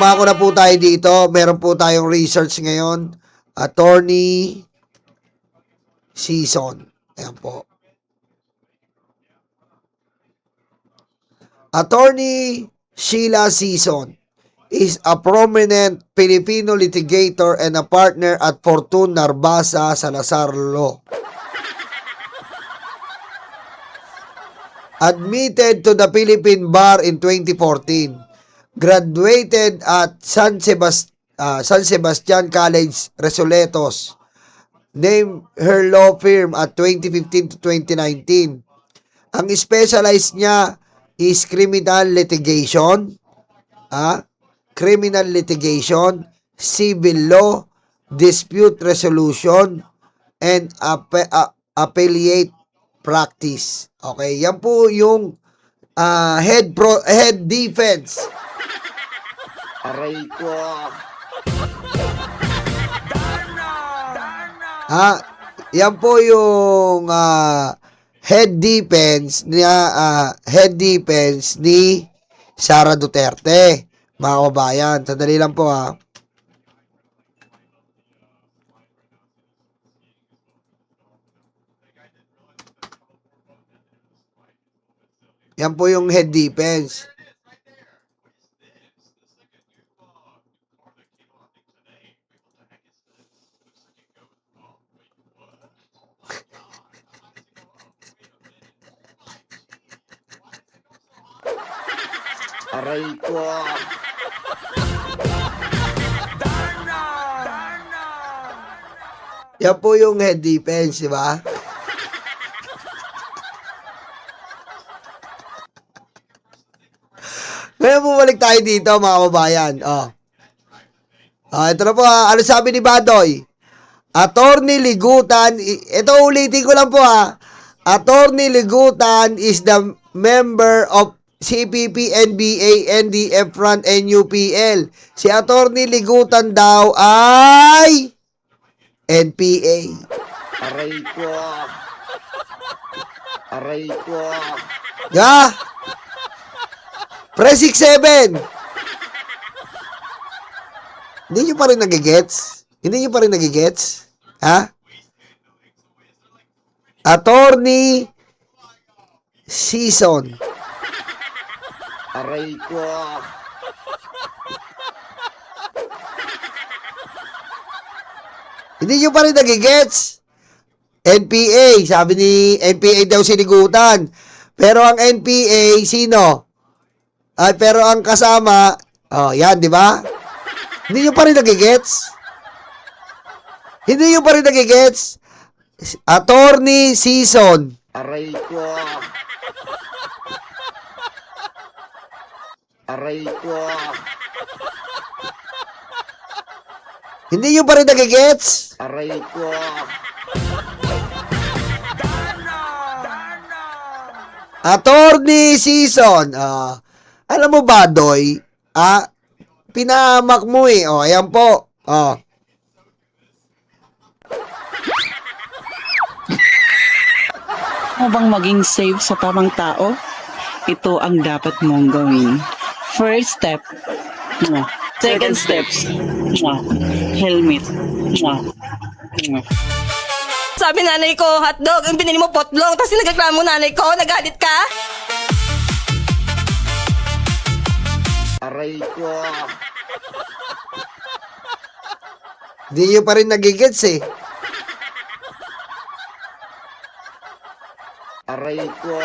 Mako na po tayo dito. Meron po tayong research ngayon. Attorney Season. Ayan po. Attorney Sheila Season is a prominent Filipino litigator and a partner at Fortune Narbasa Salazar Law. Admitted to the Philippine Bar in 2014. Graduated at San Sebastian College, Recoletos. Named her law firm at 2015 to 2019. Ang specialized niya is criminal litigation, civil law, dispute resolution, and appellate practice. Okay, yan po yung head defense. Aray ko. Yan po yung head defense ni Sara Duterte. Mga kababayan, sandali lang po Yan po yung head defense. Aray ko. Yan po yung head defense, di ba? Ngayon bumalik tayo dito, mga kababayan. Ito na po ano sabi ni Badoy? Attorney Ligutan, ito ulitin ko lang po Attorney Ligutan is the member of CPP, NBA, NDF Front, and UPL. Si Attorney Ligutan daw ay NPA. Aray ko. Aray ko. Pre 67. Hindi nyo pa rin nagigets? Hindi nyo pa rin nagigets? Attorney Season. Aray ko. Hindi nyo pa rin nagigets? NPA. Sabi ni NPA daw sinigutan. Pero ang NPA, sino? Pero ang kasama, yan, di ba? Hindi nyo pa rin nagigets? Hindi nyo pa rin nagigets? Attorney Season. Aray ko. Aray ko. Hindi nyo pa rin nagigets? Aray ko. Attorney Season. Alam mo ba, Doy? Pinahamak mo ayan po. Bang maging safe sa tamang tao? Ito ang dapat mong gawin. First step, second steps, helmet. Sabi nanay ko, hotdog, ang binili mo potlong, tapos nagreklamo nanay ko, nagalit ka? Aray ko. Hindi nyo pa rin nagigets Aray ko.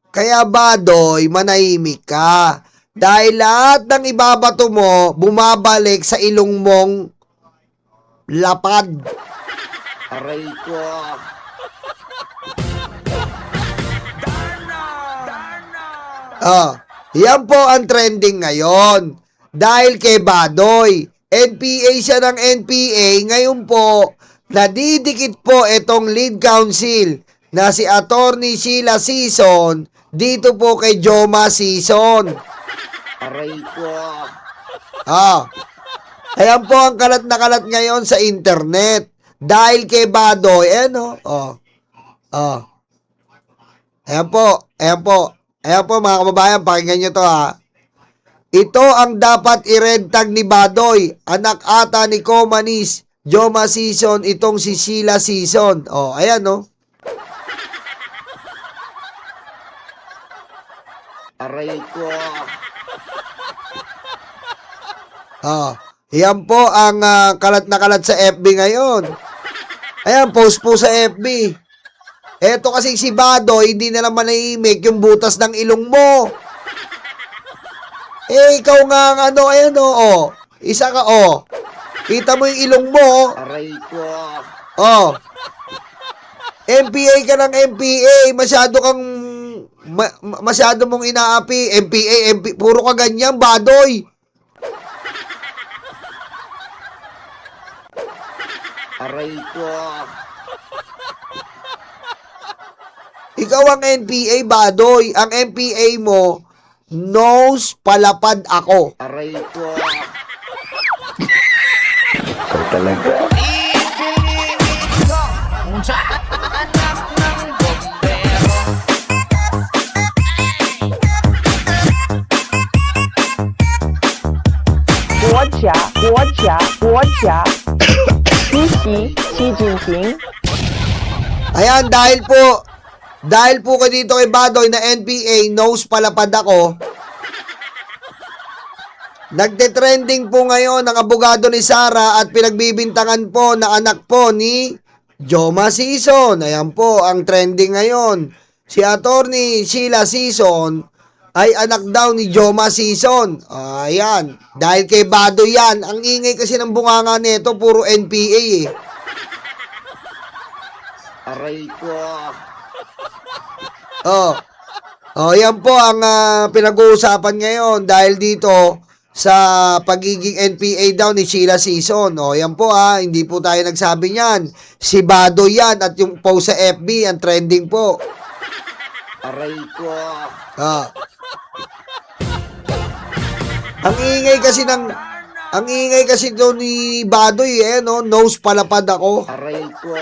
Kaya Badoy, manahimik ka. Dahil lahat ng ibabato mo, bumabalik sa ilong mong lapad. Aray ko. Yan po ang trending ngayon. Dahil kay Badoy, NPA siya ng NPA, ngayon po, nadidikit po itong lead counsel na si Attorney Sheila Season dito po kay Joma Season. Aray ko. Ayan po ang kalat na kalat ngayon sa internet. Dahil kay Badoy, ayan po. Ayan po mga kababayan, pakinggan nyo to ha. Ito ang dapat i-red tag ni Badoy. Anak ata ni Comanis, Joma Season, itong si Sheila Season. O, ayan no. Aray ko. Yan po ang kalat na kalat sa FB ngayon. Ayan, post po sa FB. Eto kasi si Badoy, hindi na naman nai-make yung butas ng ilong mo. Ikaw nga ang ano, ayan o. Isa ka o. Kita mo yung ilong mo. Aray ko. MPA ka ng MPA. Masyado mong inaapi. MPA, puro ka ganyan, Badoy. Aray ko. Ikaw ang NPA, Badoy. Ang NPA mo, knows palapad ako. Aray ko. Talaga. Guo Xi Jinping. Ayan, dahil po ko dito kay Badoy na NPA, knows palapad ako. Nagte-trending po ngayon ang abogado ni Sara at pinagbibintangan po na anak po ni Joma Season. Ayan po ang trending ngayon. Si Attorney Sheila Season ay anak daw ni Joma Season. Ayan, dahil kay Badoy yan. Ang ingay kasi ng bunganga nito, puro NPA eh. Aray ko. Yan po ang pinag-uusapan ngayon dahil dito sa pagiging NPA daw ni Sheila Season. Yan po hindi po tayo nagsabi niyan. Si Badoy yan at yung post sa FB, ang trending po. Aray ko. Ang ingay kasi daw ni Badoy knows palapad ako. Aray ko.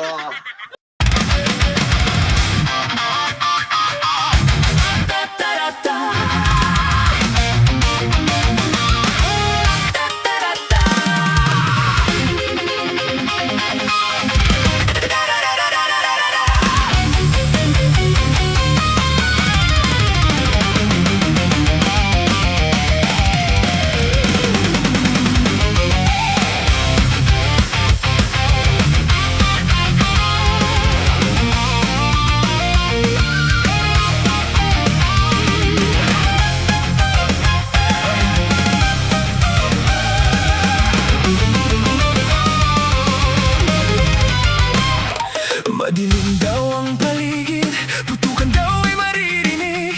Madilim daw ang paligid, putukan daw ay maririnig.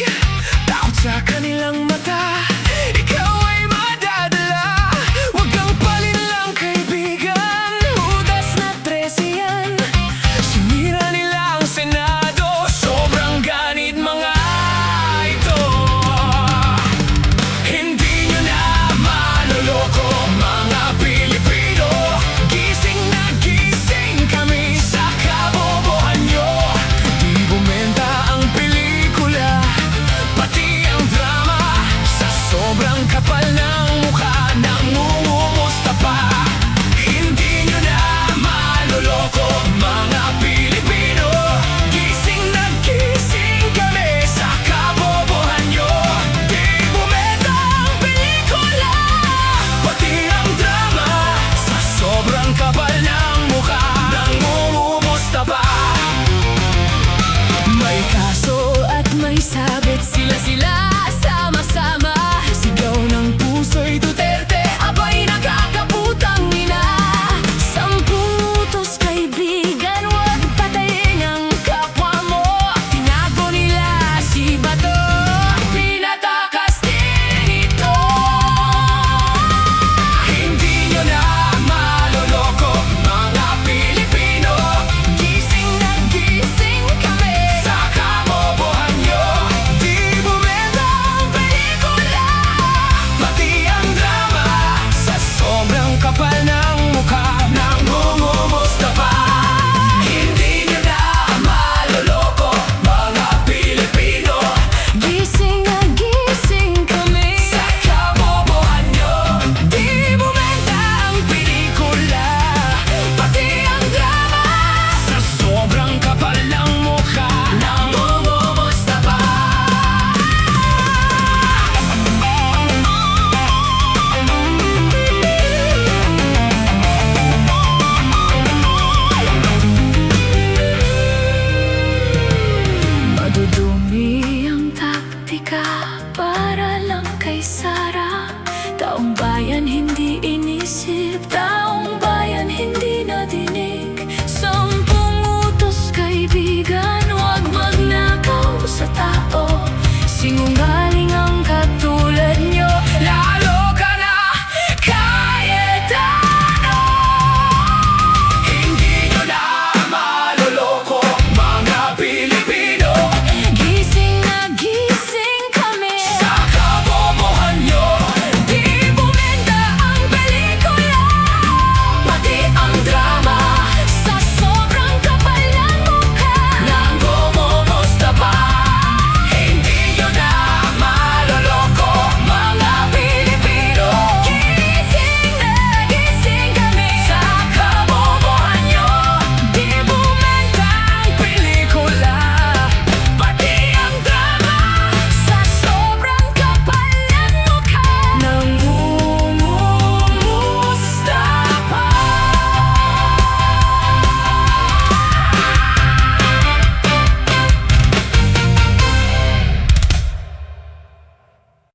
Takot sa kanilang mata, ikaw ay madadala. Huwag kang palinlang kaibigan, hudas na 13 yan. Sinira nila ang Senado, sobrang ganit mga ito. Hindi nyo na maloloko mga Pilipino. Gising na gising kami sa kabobohan nyo. Di bumenta ang pelikula, pati ang drama. Sa sobrang kapal ng mukha, nangungumusta pa. Hindi nyo na maloloko mga Pilipino. Gising na gising kami sa kabobohan nyo. Di bumenta ang pelikula, pati ang drama. Sa sobrang kapal ng mukha, nangungumusta pa. May kaso at may sabit, sila sama-sama. Sigaw ng puso'y Duterte, abay nakakaputang ina. 10 utos kaibigan, huwag patayin ang kapwa mo. Tinago nila si Bato, pinatakas din ito. Hindi nyo na maloloko mga Pilipino. Gising na gising kami sa kabobohan nyo. Di bumenta ka para lang kay Sara. Taong bayan hindi inisip, taong bayan hindi